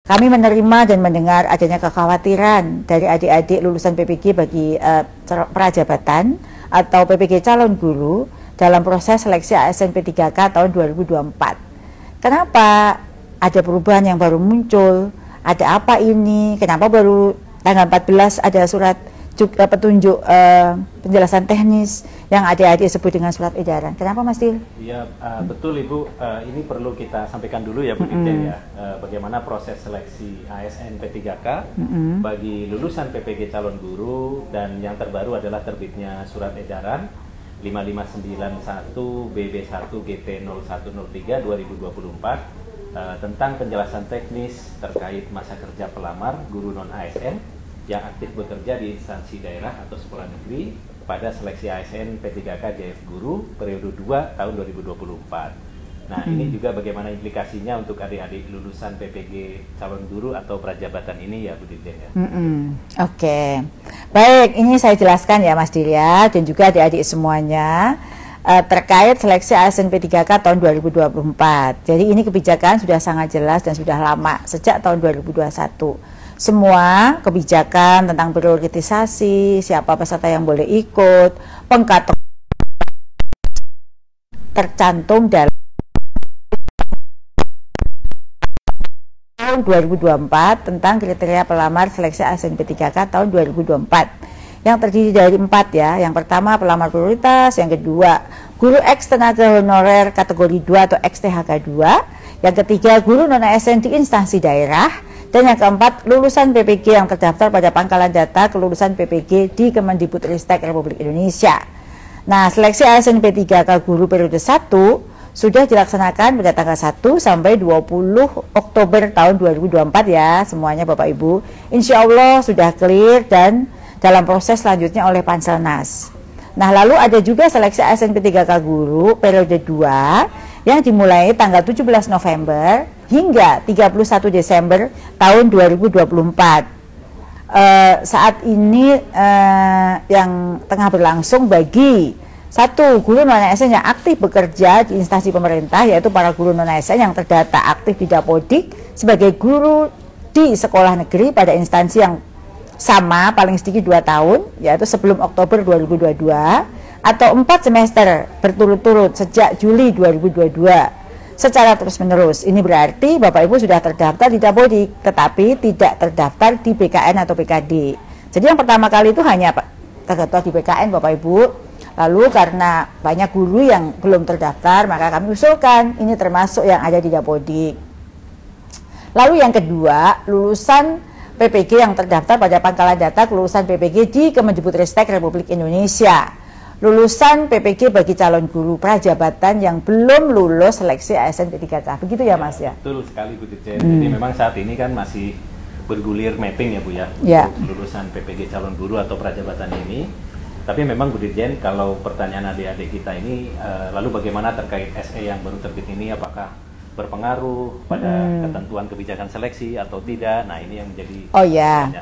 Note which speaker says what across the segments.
Speaker 1: kami menerima dan mendengar adanya kekhawatiran dari adik-adik lulusan PPG bagi prajabatan atau PPG calon guru dalam proses seleksi ASN P3K tahun 2024. Kenapa ada perubahan yang baru muncul? Ada apa ini? Kenapa baru tanggal 14 ada surat petunjuk penjelasan teknis yang adik-adik sebut dengan surat edaran? Kenapa Mas Dil?
Speaker 2: Iya, betul Ibu. Ini perlu kita sampaikan dulu ya Bu Dirjen ya. Bagaimana proses seleksi ASN P3K bagi lulusan PPG calon guru, dan yang terbaru adalah terbitnya surat edaran 5591 BB1 GT 0103 2024 tentang penjelasan teknis terkait masa kerja pelamar guru non ASN yang aktif bekerja di instansi daerah atau sekolah negeri pada seleksi ASN P3K JF Guru periode 2 tahun 2024. Nah, ini juga bagaimana implikasinya untuk adik-adik lulusan PPG calon guru atau prajabatan ini ya Bu Dirjen ya.
Speaker 1: Oke. Baik, ini saya jelaskan ya Mas Dirya dan juga adik-adik semuanya terkait seleksi ASN P3K tahun 2024. Jadi ini kebijakan sudah sangat jelas dan sudah lama, sejak tahun 2021. Semua kebijakan tentang prioritisasi, siapa peserta yang boleh ikut, tercantum dalam tahun 2024 tentang kriteria pelamar seleksi ASN P3K tahun 2024 yang terdiri dari 4 ya. Yang pertama pelamar prioritas, yang kedua guru X tenaga honorer kategori 2 atau XTHK 2, yang ketiga guru non ASN di instansi daerah, dan yang keempat lulusan PPG yang terdaftar pada pangkalan data kelulusan PPG di Kemendikbudristek Republik Indonesia. Nah, seleksi ASN P3K guru periode 1 sudah dilaksanakan pada tanggal 1 sampai 20 Oktober tahun 2024 ya semuanya Bapak Ibu. Insya Allah sudah clear dan dalam proses selanjutnya oleh Panselnas. Nah, lalu ada juga seleksi ASN P3K guru periode 2 yang dimulai tanggal 17 November hingga 31 Desember tahun 2024. Saat ini yang tengah berlangsung bagi 1 guru non-ASN yang aktif bekerja di instansi pemerintah, yaitu para guru non-ASN yang terdata aktif di Dapodik sebagai guru di sekolah negeri pada instansi yang sama paling sedikit 2 tahun, yaitu sebelum Oktober 2022 atau 4 semester berturut-turut sejak Juli 2022 secara terus-menerus. Ini berarti Bapak Ibu sudah terdaftar di Dapodik tetapi tidak terdaftar di BKN atau PKD. Jadi yang pertama kali itu hanya terdaftar di BKN Bapak Ibu. Lalu karena banyak guru yang belum terdaftar, maka kami usulkan ini termasuk yang ada di Dapodik. Lalu yang kedua, lulusan PPG yang terdaftar pada pangkalan data kelulusan PPG di Kemendikbudristek Republik Indonesia. Lulusan PPG bagi calon guru prajabatan yang belum lulus seleksi ASN P3K. Begitu ya Mas ya?
Speaker 2: Betul sekali Bu Dirjen. Jadi memang saat ini kan masih bergulir mapping ya Bu ya, untuk lulusan PPG calon guru atau prajabatan ini. Tapi memang Bu Dirjen, kalau pertanyaan adik-adik kita ini, lalu bagaimana terkait SE yang baru terbit ini, apakah berpengaruh pada ketentuan kebijakan seleksi atau tidak? Nah, ini yang menjadi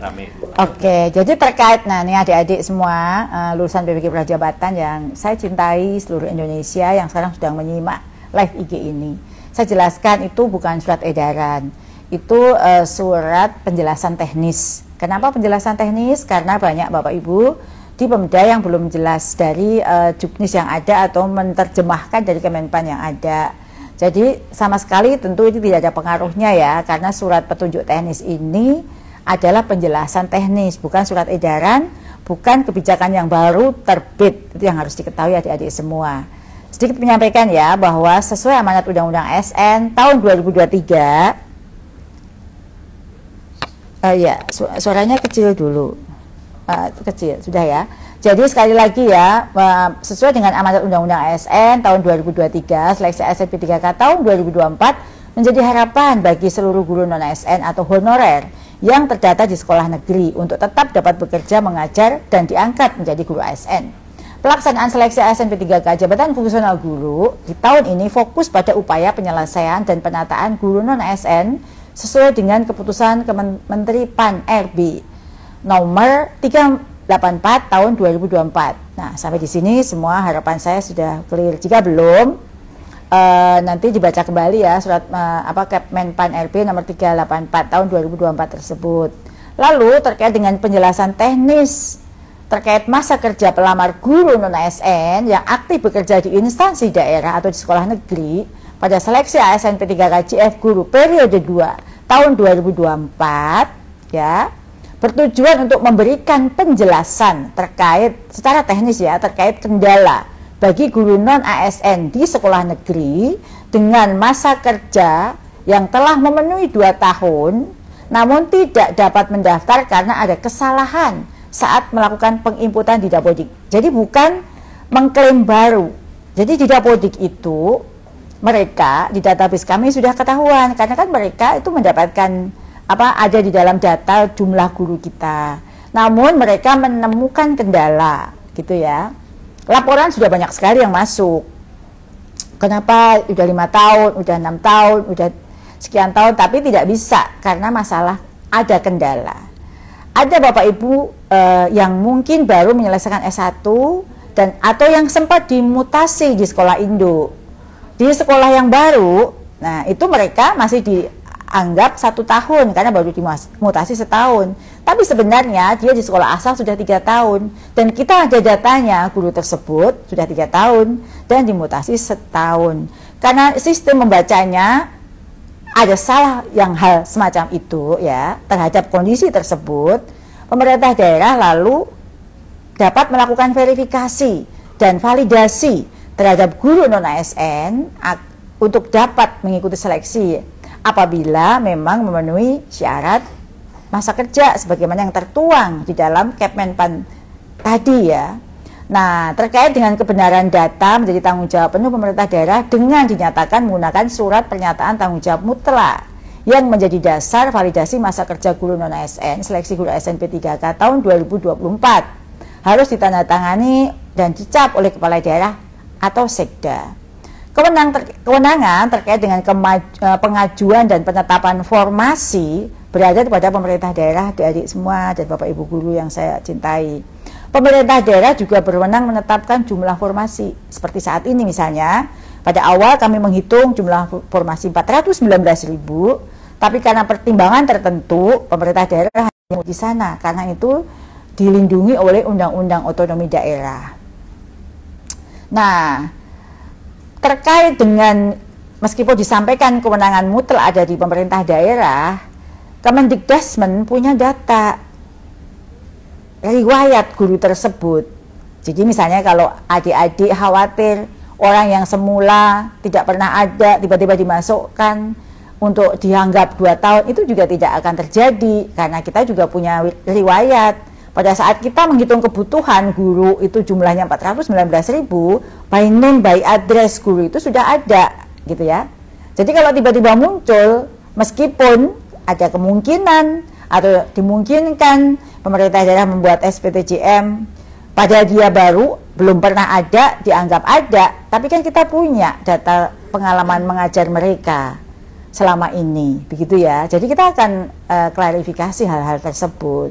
Speaker 2: ramai.
Speaker 1: Oke, jadi terkait, nah ini adik-adik semua lulusan PPG prajabatan yang saya cintai seluruh Indonesia yang sekarang sedang menyimak live IG ini, saya jelaskan itu bukan surat edaran, itu surat penjelasan teknis. Kenapa penjelasan teknis? Karena banyak Bapak Ibu di Pemda yang belum jelas dari juknis yang ada atau menerjemahkan dari Kemenpan yang ada. Jadi sama sekali tentu ini tidak ada pengaruhnya ya, karena surat petunjuk teknis ini adalah penjelasan teknis, bukan surat edaran, bukan kebijakan yang baru terbit. Itu yang harus diketahui adik-adik semua. Sedikit menyampaikan ya, bahwa sesuai amanat Undang-Undang ASN tahun 2023, suaranya kecil dulu, kecil, sudah ya. Jadi sekali lagi ya, sesuai dengan amanat Undang-Undang ASN tahun 2023, seleksi ASN P3K tahun 2024 menjadi harapan bagi seluruh guru non-ASN atau honorer yang terdata di sekolah negeri untuk tetap dapat bekerja, mengajar, dan diangkat menjadi guru ASN. Pelaksanaan seleksi ASN P3K jabatan fungsional guru di tahun ini fokus pada upaya penyelesaian dan penataan guru non-ASN sesuai dengan keputusan Menteri PAN-RB nomor 384 tahun 2024. Nah, sampai di sini semua harapan saya sudah clear. Jika belum, nanti dibaca kembali ya surat Kepmenpan RB nomor 384 tahun 2024 tersebut. Lalu terkait dengan penjelasan teknis terkait masa kerja pelamar guru non-ASN yang aktif bekerja di instansi daerah atau di sekolah negeri pada seleksi ASN P3K JF guru periode 2 tahun 2024 ya, bertujuan untuk memberikan penjelasan terkait secara teknis ya, terkait kendala bagi guru non-ASN di sekolah negeri dengan masa kerja yang telah memenuhi 2 tahun namun tidak dapat mendaftar karena ada kesalahan saat melakukan penginputan di Dapodik. Jadi bukan mengklaim baru. Jadi di Dapodik itu mereka di database kami sudah ketahuan karena kan mereka itu mendapatkan ada di dalam data jumlah guru kita. Namun mereka menemukan kendala gitu ya. Laporan sudah banyak sekali yang masuk. Kenapa udah 5 tahun, udah 6 tahun, udah sekian tahun tapi tidak bisa karena masalah ada kendala. Ada Bapak Ibu yang mungkin baru menyelesaikan S1 dan atau yang sempat dimutasi di sekolah induk. Di sekolah yang baru, nah itu mereka masih dianggap 1 tahun karena baru dimutasi setahun. Tapi sebenarnya dia di sekolah asal sudah 3 tahun dan kita ada datanya guru tersebut sudah 3 tahun dan dimutasi setahun. Karena sistem membacanya ada salah yang hal semacam itu ya terhadap kondisi tersebut, pemerintah daerah lalu dapat melakukan verifikasi dan validasi terhadap guru non-ASN untuk dapat mengikuti seleksi apabila memang memenuhi syarat masa kerja sebagaimana yang tertuang di dalam Kepmenpan tadi ya. Nah, terkait dengan kebenaran data menjadi tanggung jawab penuh pemerintah daerah dengan dinyatakan menggunakan surat pernyataan tanggung jawab mutlak yang menjadi dasar validasi masa kerja guru non-ASN seleksi guru ASN P3K tahun 2024 harus ditandatangani dan dicap oleh kepala daerah atau sekda. Kewenangan terkait dengan pengajuan dan penetapan formasi berada pada pemerintah daerah, adik-adik semua dan Bapak Ibu guru yang saya cintai. Pemerintah daerah juga berwenang menetapkan jumlah formasi. Seperti saat ini misalnya, pada awal kami menghitung jumlah formasi 419.000, tapi karena pertimbangan tertentu, pemerintah daerah hanya di sana, karena itu dilindungi oleh Undang-Undang Otonomi Daerah. Nah, terkait dengan, meskipun disampaikan kewenangan mutlak ada di pemerintah daerah, Kemendikbudrismen punya data riwayat guru tersebut. Jadi misalnya kalau adik-adik khawatir orang yang semula tidak pernah ada tiba-tiba dimasukkan untuk dianggap 2 tahun, itu juga tidak akan terjadi karena kita juga punya riwayat. Pada saat kita menghitung kebutuhan guru itu jumlahnya 419.000, by name by address guru itu sudah ada gitu ya. Jadi kalau tiba-tiba muncul, meskipun ada kemungkinan atau dimungkinkan pemerintah daerah membuat SPTJM pada dia baru belum pernah ada dianggap ada, tapi kan kita punya data pengalaman mengajar mereka selama ini begitu ya. Jadi kita akan klarifikasi hal-hal tersebut.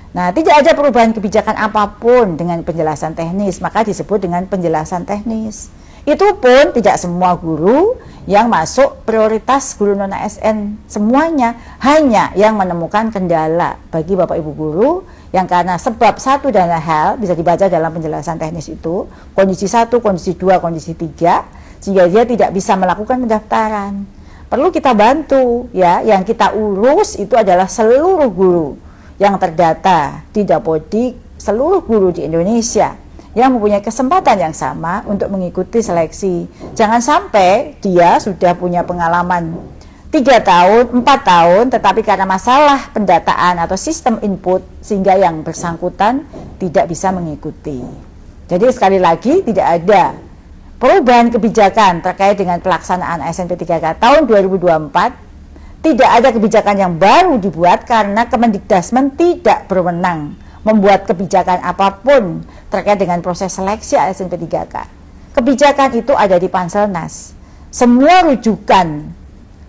Speaker 1: Nah, tidak ada perubahan kebijakan apapun dengan penjelasan teknis, maka disebut dengan penjelasan teknis. Itu pun tidak semua guru yang masuk prioritas guru non-ASN semuanya, hanya yang menemukan kendala bagi Bapak Ibu guru yang karena sebab satu dan lain hal bisa dibaca dalam penjelasan teknis itu, kondisi 1, kondisi 2, kondisi 3, sehingga dia tidak bisa melakukan pendaftaran. Perlu kita bantu ya, yang kita urus itu adalah seluruh guru yang terdata di Dapodik, seluruh guru di Indonesia yang mempunyai kesempatan yang sama untuk mengikuti seleksi. Jangan sampai dia sudah punya pengalaman 3 tahun, 4 tahun, tetapi karena masalah pendataan atau sistem input sehingga yang bersangkutan tidak bisa mengikuti. Jadi sekali lagi tidak ada perubahan kebijakan terkait dengan pelaksanaan ASN P3K tahun 2024. Tidak ada kebijakan yang baru dibuat karena Kemendikbudrismen tidak berwenang membuat kebijakan apapun terkait dengan proses seleksi ASN P3K. Kebijakan itu ada di Panselnas. Semua rujukan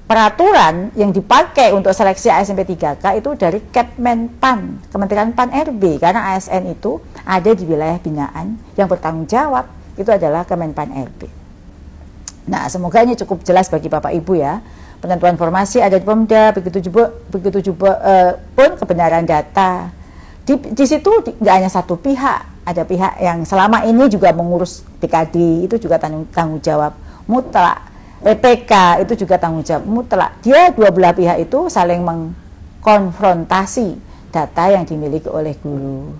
Speaker 1: peraturan yang dipakai untuk seleksi ASN P3K itu dari Kepmenpan, Kementerian Pan RB, karena ASN itu ada di wilayah binaan yang bertanggung jawab itu adalah Kemenpan RB. Nah, semoga ini cukup jelas bagi Bapak Ibu ya. Penentuan formasi ada di Pemda, begitu juga pun kebenaran data. Di situ nggak hanya satu pihak, ada pihak yang selama ini juga mengurus DKD, itu juga tanggung jawab mutlak. PPK itu juga tanggung jawab mutlak. Dia dua belah pihak itu saling mengkonfrontasi data yang dimiliki oleh guru.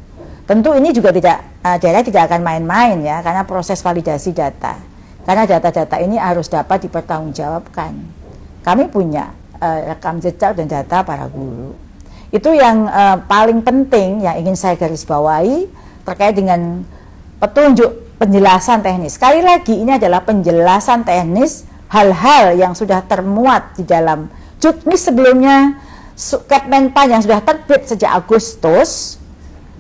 Speaker 1: Tentu ini juga daerah tidak akan main-main ya, karena proses validasi data. Karena data-data ini harus dapat dipertanggungjawabkan. Kami punya rekam jejak dan data para guru. Itu yang paling penting yang ingin saya garis bawahi terkait dengan petunjuk penjelasan teknis. Sekali lagi ini adalah penjelasan teknis hal-hal yang sudah termuat di dalam juknis sebelumnya, Kepmenpan yang sudah terbit sejak Agustus,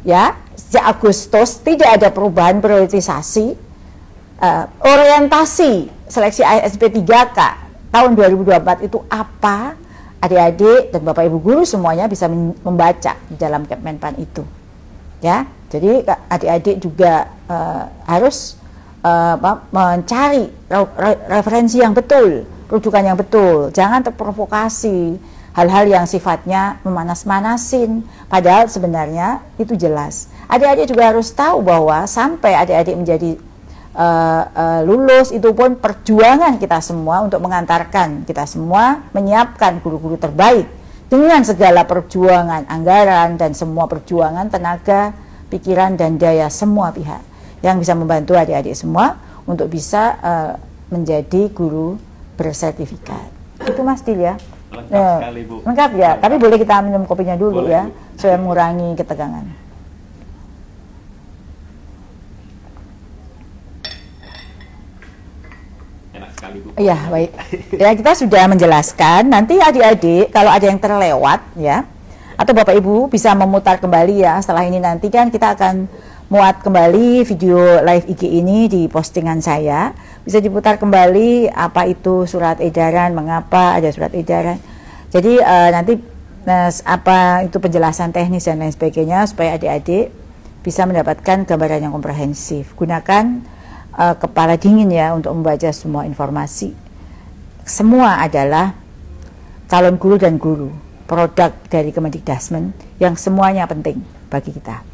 Speaker 1: ya sejak Agustus tidak ada perubahan prioritisasi, orientasi seleksi ASN P3K tahun 2024 itu apa, adik-adik dan Bapak Ibu guru semuanya bisa membaca di dalam Kepmenpan itu, ya. Jadi adik-adik juga harus mencari referensi yang betul, rujukan yang betul, jangan terprovokasi hal-hal yang sifatnya memanas-manasin, padahal sebenarnya itu jelas. Adik-adik juga harus tahu bahwa sampai adik-adik menjadi lulus itu pun perjuangan kita semua untuk mengantarkan kita semua menyiapkan guru-guru terbaik dengan segala perjuangan anggaran dan semua perjuangan tenaga, pikiran dan daya semua pihak yang bisa membantu adik-adik semua untuk bisa menjadi guru bersertifikat. Itu Mas Dil ya.
Speaker 2: Lengkap sekali Bu.
Speaker 1: Lengkap ya, lengkap. Tapi boleh kita minum kopinya dulu
Speaker 2: boleh,
Speaker 1: ya,
Speaker 2: Bu.
Speaker 1: supaya mengurangi ketegangan. Iya, baik. Ya, kita sudah menjelaskan. Nanti adik-adik kalau ada yang terlewat ya, atau Bapak Ibu bisa memutar kembali ya. Setelah ini nanti kan kita akan muat kembali video live IG ini di postingan saya. Bisa diputar kembali apa itu surat edaran, mengapa ada surat edaran. Jadi nanti apa itu penjelasan teknis dan lain sebagainya supaya adik-adik bisa mendapatkan gambaran yang komprehensif. Gunakan kepala dingin ya untuk membaca semua informasi. Semua adalah calon guru dan guru, produk dari Kemendikbudristek yang semuanya penting bagi kita.